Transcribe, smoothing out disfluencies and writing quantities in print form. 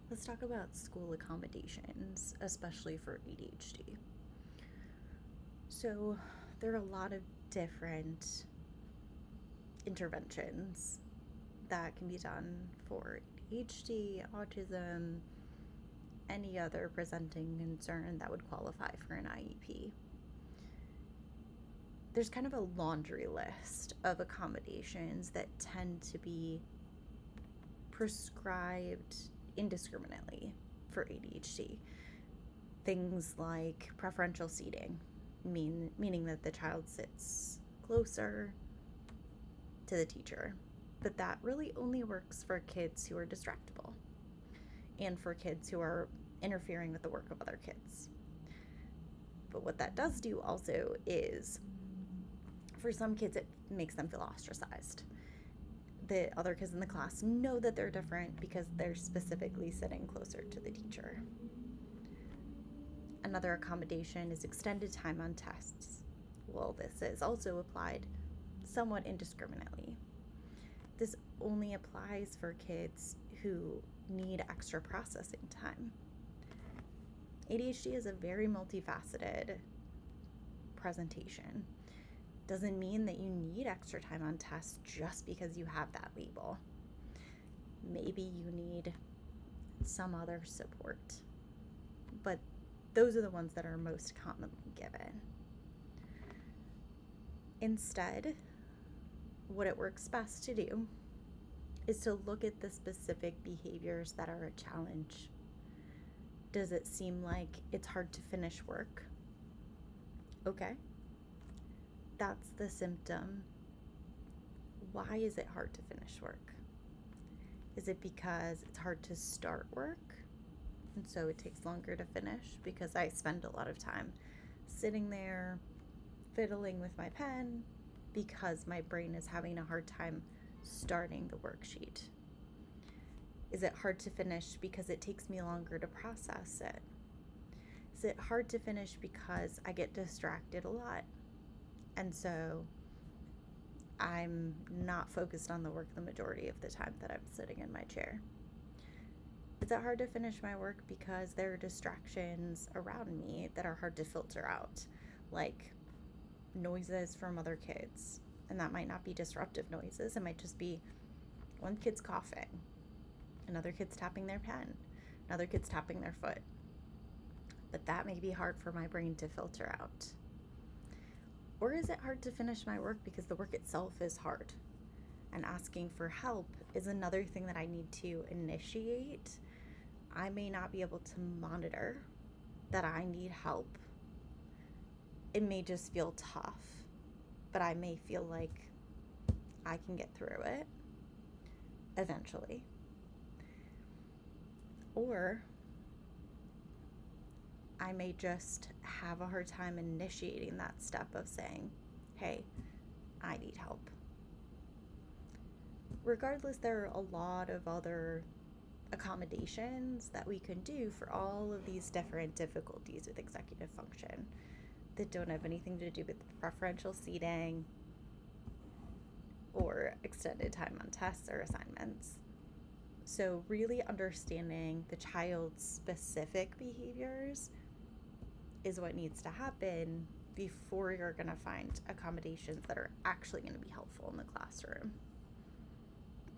Let's talk about school accommodations, especially for ADHD. So, there are a lot of different interventions that can be done for ADHD, autism, any other presenting concern that would qualify for an IEP. There's kind of a laundry list of accommodations that tend to be prescribed indiscriminately for ADHD. Things like preferential seating, meaning that the child sits closer to the teacher. But that really only works for kids who are distractible and for kids who are interfering with the work of other kids. But what that does do also is, for some kids, it makes them feel ostracized. The other kids in the class know that they're different because they're specifically sitting closer to the teacher. Another accommodation is extended time on tests. Well, this is also applied somewhat indiscriminately. This only applies for kids who need extra processing time. ADHD is a very multifaceted presentation. Doesn't mean that you need extra time on tests just because you have that label. Maybe you need some other support, but those are the ones that are most commonly given. Instead, what it works best to do is to look at the specific behaviors that are a challenge. Does it seem like it's hard to finish work? Okay. That's the symptom. Why is it hard to finish work? Is it because it's hard to start work, and so it takes longer to finish because I spend a lot of time sitting there fiddling with my pen because my brain is having a hard time starting the worksheet? Is it hard to finish because it takes me longer to process it? Is it hard to finish because I get distracted a lot? And so I'm not focused on the work the majority of the time that I'm sitting in my chair. Is it hard to finish my work because there are distractions around me that are hard to filter out, like noises from other kids? And that might not be disruptive noises. It might just be one kid's coughing, another kid's tapping their pen, another kid's tapping their foot. But that may be hard for my brain to filter out. Or is it hard to finish my work because the work itself is hard? And asking for help is another thing that I need to initiate. I may not be able to monitor that I need help. It may just feel tough, but I may feel like I can get through it eventually. Or I may just have a hard time initiating that step of saying, hey, I need help. Regardless, there are a lot of other accommodations that we can do for all of these different difficulties with executive function that don't have anything to do with preferential seating or extended time on tests or assignments. So really understanding the child's specific behaviors is what needs to happen before you're going to find accommodations that are actually going to be helpful in the classroom.